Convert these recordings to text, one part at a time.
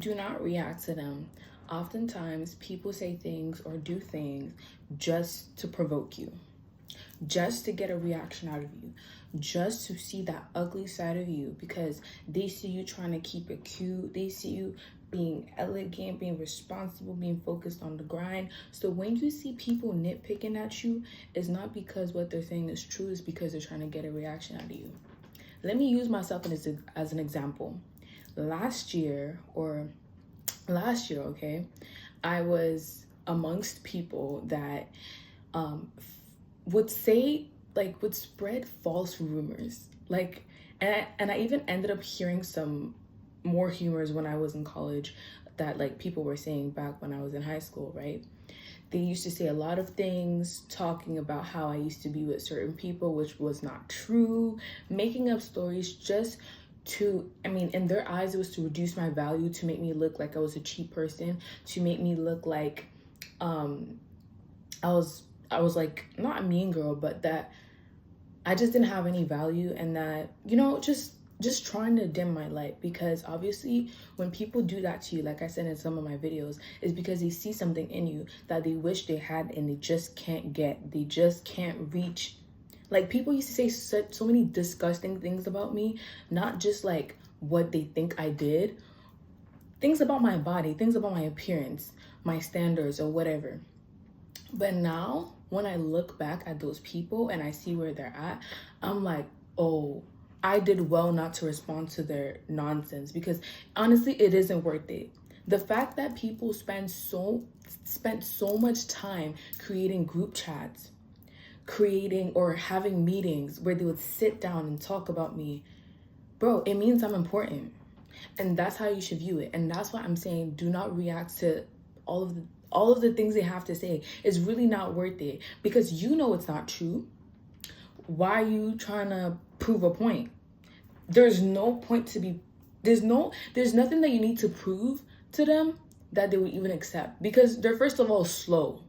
Do not react to them. Oftentimes, people say things or do things just to provoke you, just to get a reaction out of you, just to see that ugly side of you because they see you trying to keep it cute. They see you being elegant, being responsible, being focused on the grind. So when you see people nitpicking at you, it's not because what they're saying is true, it's because they're trying to get a reaction out of you. Let me use myself as an example. Last year, okay, I was amongst people that would spread false rumors. And I even ended up hearing some more humors when I was in college that like people were saying back when I was in high school, right? They used to say a lot of things talking about how I used to be with certain people, which was not true, making up stories just in their eyes, it was to reduce my value, to make me look like I was a cheap person, to make me look like I was like not a mean girl, but that I just didn't have any value, and that, just trying to dim my light. Because obviously when people do that to you, like I said in some of my videos, is because they see something in you that they wish they had and they just can't get. They just can't reach. Like, people used to say so many disgusting things about me, not just like what they think I did, things about my body, things about my appearance, my standards, or whatever. But now, when I look back at those people and I see where they're at, I'm like, oh, I did well not to respond to their nonsense, because honestly, it isn't worth it. The fact that people spent so much time creating group chats, creating or having meetings where they would sit down and talk about me, bro, it means I'm important. And that's how you should view it. And that's why I'm saying, do not react to all of the things they have to say. It's really not worth it, because you know it's not true. Why are you trying to prove a point? There's no point to be, there's nothing that you need to prove to them that they would even accept, because they're, first of all, slow.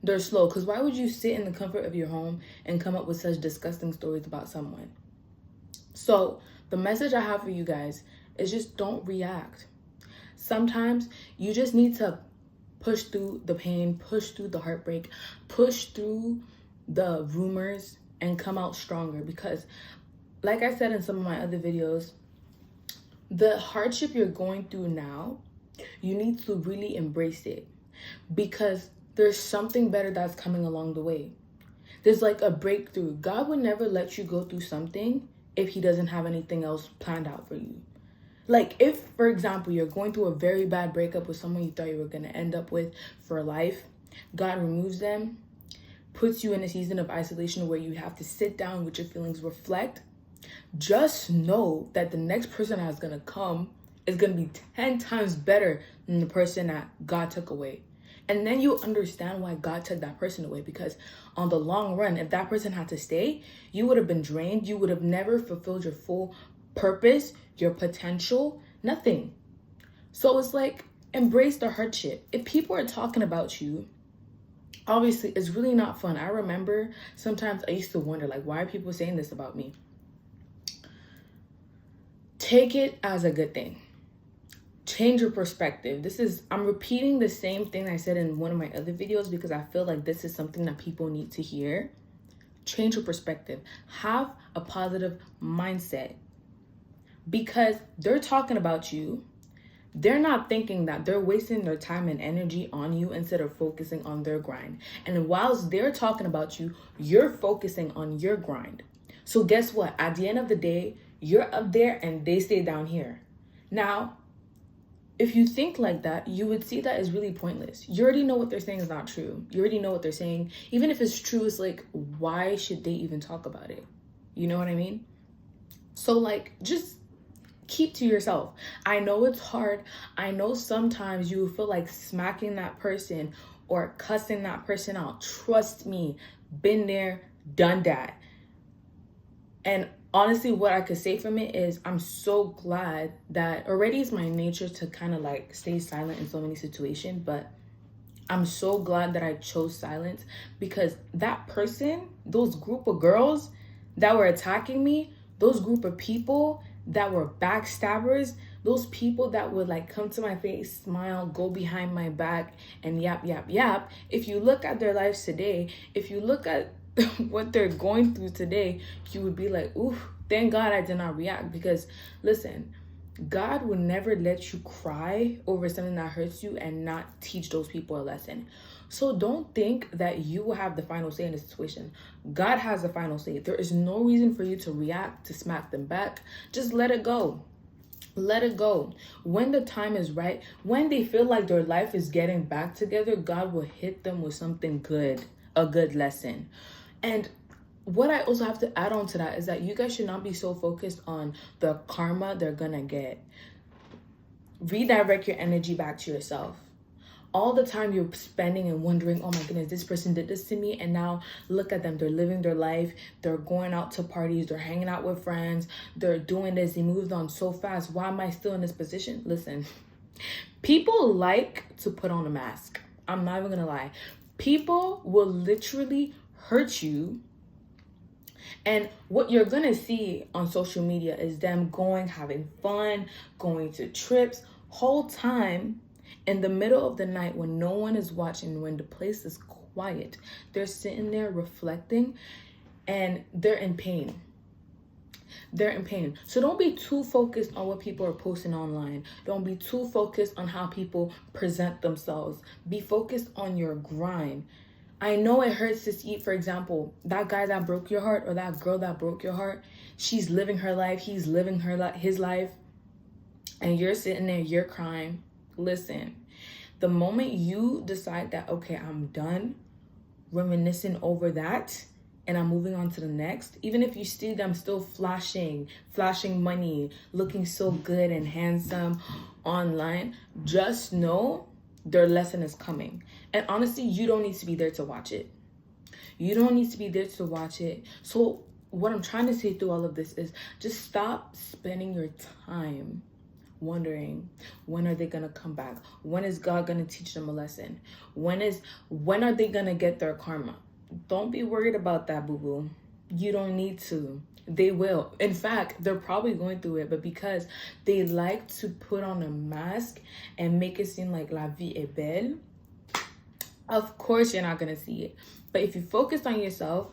They're slow, because why would you sit in the comfort of your home and come up with such disgusting stories about someone? So the message I have for you guys is just don't react. Sometimes you just need to push through the pain, push through the heartbreak, push through the rumors, and come out stronger. Because like I said in some of my other videos, the hardship you're going through now, you need to really embrace it, because there's something better that's coming along the way. There's like a breakthrough. God would never let you go through something if he doesn't have anything else planned out for you. Like, if, for example, you're going through a very bad breakup with someone you thought you were going to end up with for life, God removes them, puts you in a season of isolation where you have to sit down with your feelings, reflect. Just know that the next person that's going to come is going to be 10 times better than the person that God took away. And then you understand why God took that person away, because on the long run, if that person had to stay, you would have been drained. You would have never fulfilled your full purpose, your potential, nothing. So it's like, embrace the hardship. If people are talking about you, obviously it's really not fun. I remember sometimes I used to wonder, like, why are people saying this about me? Take it as a good thing. Change your perspective. I'm repeating the same thing I said in one of my other videos, because I feel like this is something that people need to hear. Change your perspective. Have a positive mindset, because they're talking about you. They're not thinking that they're wasting their time and energy on you instead of focusing on their grind. And whilst they're talking about you, you're focusing on your grind. So guess what? At the end of the day, you're up there and they stay down here. Now, if you think like that, you would see that is really pointless. You already know what they're saying is not true. You already know what they're saying. Even if it's true, it's like, why should they even talk about it? You know what I mean? So like, just keep to yourself. I know it's hard. I know sometimes you feel like smacking that person or cussing that person out. Trust me, been there, done that. And honestly, what I could say from it is, I'm so glad that already it's my nature to kind of like stay silent in so many situations, but I'm so glad that I chose silence, because that person, those group of girls that were attacking me, those group of people that were backstabbers, those people that would like come to my face, smile, go behind my back and yap, yap, yap. If you look at their lives today, if you look at what they're going through today, you would be like, ooh, thank God I did not react. Because listen, God will never let you cry over something that hurts you and not teach those people a lesson. So don't think that you will have the final say in the situation. God has the final say. There is no reason for you to react, to smack them back. Just let it go. Let it go. When the time is right, when they feel like their life is getting back together, God will hit them with something good, a good lesson. And what I also have to add on to that is that you guys should not be so focused on the karma they're gonna get. Redirect your energy back to yourself. All the time you're spending and wondering, oh my goodness, this person did this to me, and now look at them, they're living their life, they're going out to parties, they're hanging out with friends, they're doing this, they moved on so fast. Why am I still in this position? Listen, people like to put on a mask. I'm not even gonna lie. People will literally hurt you, and what you're gonna see on social media is them going, having fun, going to trips, whole time in the middle of the night when no one is watching, when the place is quiet, they're sitting there reflecting and they're in pain. They're in pain. So don't be too focused on what people are posting online. Don't be too focused on how people present themselves. Be focused on your grind. I know it hurts to see, for example, that guy that broke your heart or that girl that broke your heart. She's living her life. He's living his life. And you're sitting there, you're crying. Listen, the moment you decide that, okay, I'm done reminiscing over that and I'm moving on to the next, even if you see them still flashing money, looking so good and handsome online, just know their lesson is coming. And honestly, you don't need to be there to watch it. You don't need to be there to watch it. So what I'm trying to say through all of this is just stop spending your time wondering, when are they gonna come back? When is God gonna teach them a lesson? When are they gonna get their karma? Don't be worried about that, boo-boo. You don't need to. They will. In fact, they're probably going through it, but because they like to put on a mask and make it seem like la vie est belle, of course you're not gonna see it. But if you focus on yourself,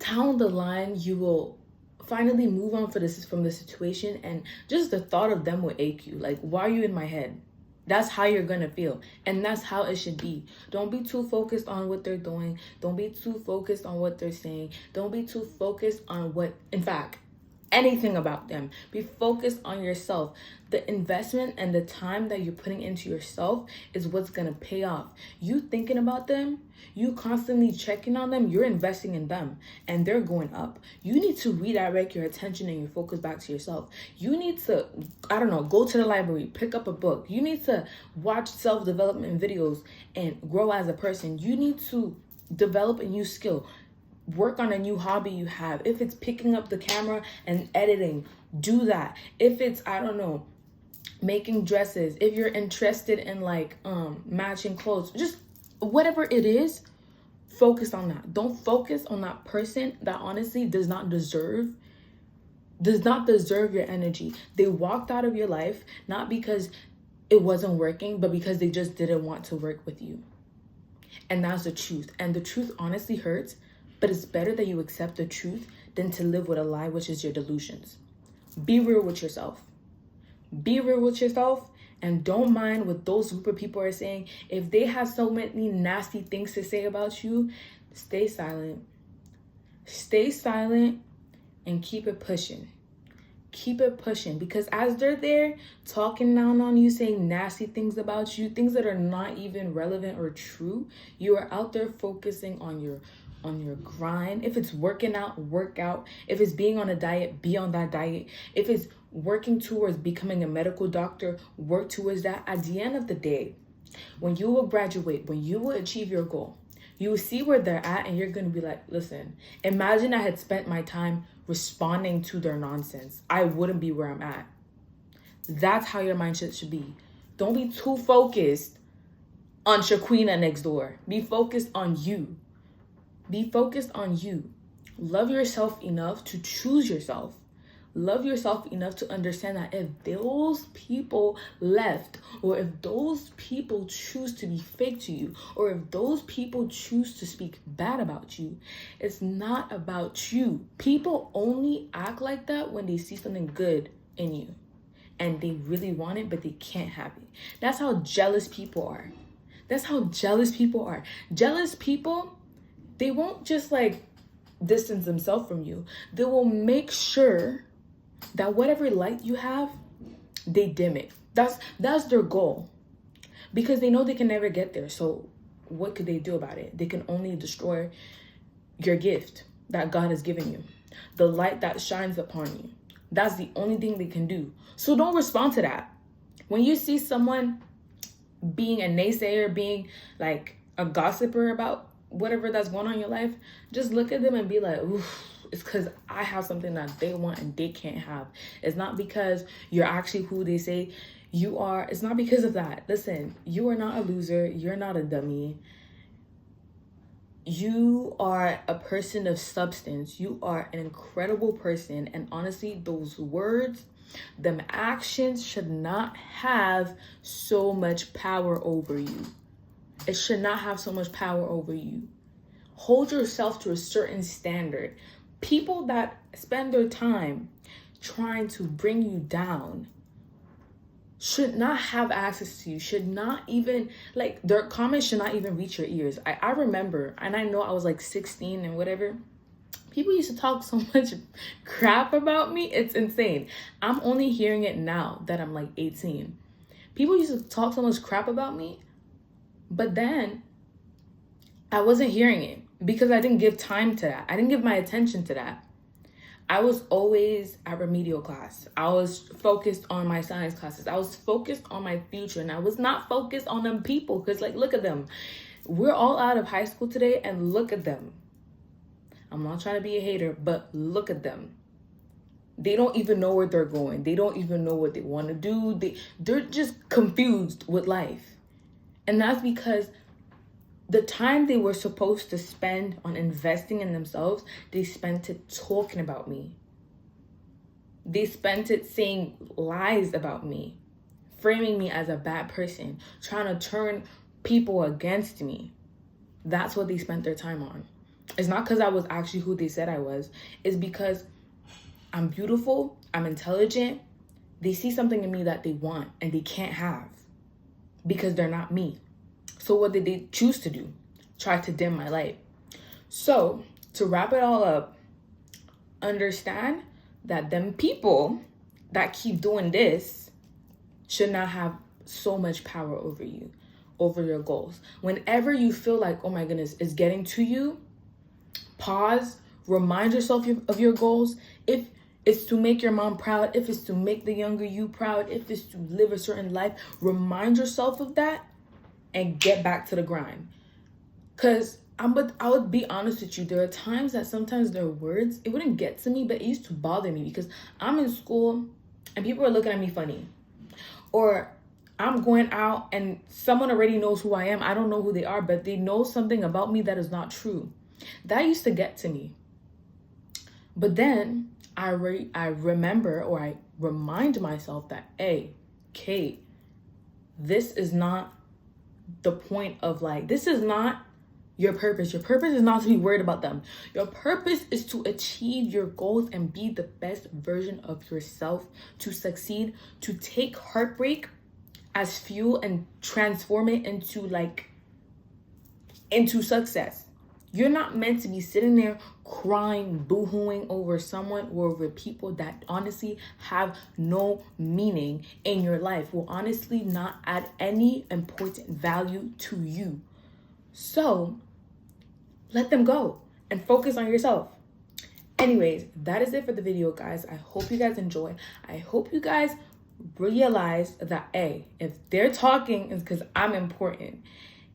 down the line you will finally move on from the situation, and just the thought of them will ache you. Like, why are you in my head? That's how you're gonna feel, and that's how it should be. Don't be too focused on what they're doing. Don't be too focused on what they're saying. Don't be too focused on in fact, anything about them. Be focused on yourself. The investment and the time that you're putting into yourself is what's gonna pay off. You thinking about them, you constantly checking on them, you're investing in them, and they're going up. You need to redirect your attention and your focus back to yourself. You need to, go to the library, pick up a book. You need to watch self-development videos and grow as a person. You need to develop a new skill. Work on a new hobby you have. If it's picking up the camera and editing, do that. If it's, making dresses, if you're interested in matching clothes, just whatever it is, focus on that. Don't focus on that person that honestly does not deserve your energy. They walked out of your life not because it wasn't working, but because they just didn't want to work with you. And that's the truth. And the truth honestly hurts, but it's better that you accept the truth than to live with a lie, which is your delusions. Be real with yourself. Be real with yourself, and don't mind what those group of people are saying. If they have so many nasty things to say about you, stay silent. Stay silent and keep it pushing. Keep it pushing, because as they're there talking down on you, saying nasty things about you, things that are not even relevant or true, you are out there focusing on your grind. If it's working out, work out. If it's being on a diet, be on that diet. If it's working towards becoming a medical doctor, work towards that. At the end of the day, when you will graduate, when you will achieve your goal, you will see where they're at, and you're going to be like, listen, imagine I had spent my time responding to their nonsense. I wouldn't be where I'm at. That's how your mindset should be. Don't be too focused on Shaquina next door. Be focused on you. Be focused on you. Love yourself enough to choose yourself. Love yourself enough to understand that if those people left, or if those people choose to be fake to you, or if those people choose to speak bad about you, it's not about you. People only act like that when they see something good in you and they really want it, but they can't have it. That's how jealous people are. That's how jealous people are. Jealous people, they won't just like distance themselves from you. They will make sure that whatever light you have, they dim it. That's their goal, because they know they can never get there. So what could they do about it? They can only destroy your gift that God has given you, the light that shines upon you. That's the only thing they can do. So don't respond to that. When you see someone being a naysayer, being like a gossiper about whatever that's going on in your life, just look at them and be like, oof, it's because I have something that they want and they can't have. It's not because you're actually who they say you are. It's not because of that. Listen, you are not a loser. You're not a dummy. You are a person of substance. You are an incredible person. And honestly, those words, them actions should not have so much power over you. It should not have so much power over you. Hold yourself to a certain standard. People that spend their time trying to bring you down should not have access to you, should not even, like, their comments should not even reach your ears. I remember, and I know I was like 16 and whatever, people used to talk so much crap about me. It's insane. I'm only hearing it now that I'm like 18. People used to talk so much crap about me, but then I wasn't hearing it because I didn't give time to that. I didn't give my attention to that. I was always at remedial class. I was focused on my science classes. I was focused on my future, and I was not focused on them people, because like, look at them. We're all out of high school today, and look at them. I'm not trying to be a hater, but look at them. They don't even know where they're going. They don't even know what they want to do. They're just confused with life. And that's because the time they were supposed to spend on investing in themselves, they spent it talking about me. They spent it saying lies about me, framing me as a bad person, trying to turn people against me. That's what they spent their time on. It's not because I was actually who they said I was. It's because I'm beautiful, I'm intelligent. They see something in me that they want and they can't have because they're not me. So what did they choose to do? Try to dim my light. So to wrap it all up, understand that them people that keep doing this should not have so much power over you, over your goals. Whenever you feel like, oh my goodness, it's getting to you, pause, remind yourself of your goals. If it's to make your mom proud, if it's to make the younger you proud, if it's to live a certain life, remind yourself of that and get back to the grind. Because I would be honest with you, there are times that sometimes their words, it wouldn't get to me, but it used to bother me because I'm in school and people are looking at me funny. Or I'm going out and someone already knows who I am. I don't know who they are, but they know something about me that is not true. That used to get to me. But then I remember, or I remind myself that, hey, Kate, this is not the point of, like, this is not your purpose. Your purpose is not to be worried about them. Your purpose is to achieve your goals and be the best version of yourself, to succeed, to take heartbreak as fuel and transform it into success. You're not meant to be sitting there crying, boo-hooing over someone or over people that honestly have no meaning in your life, will honestly not add any important value to you. So let them go and focus on yourself. Anyways, that is it for the video, guys. I hope you guys enjoy. I hope you guys realize that, hey, if they're talking, it's because I'm important.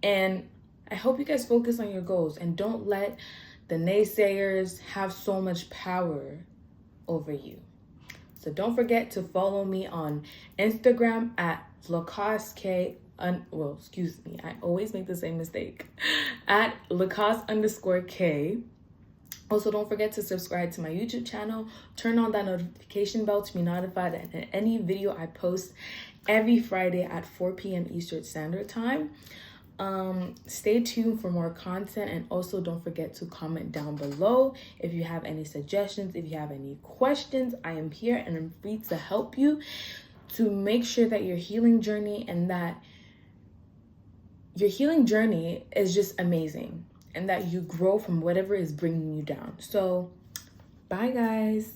And I hope you guys focus on your goals and don't let the naysayers have so much power over you. So don't forget to follow me on Instagram at LacosteK. Excuse me, I always make the same mistake. At Lacoste_K. Also, don't forget to subscribe to my YouTube channel. Turn on that notification bell to be notified of any video I post every Friday at 4 p.m. Eastern Standard Time. Stay tuned for more content, and also don't forget to comment down below if you have any suggestions, if you have any questions. I am here and I'm free to help you to make sure that your healing journey is just amazing, and that you grow from whatever is bringing you down. So bye guys.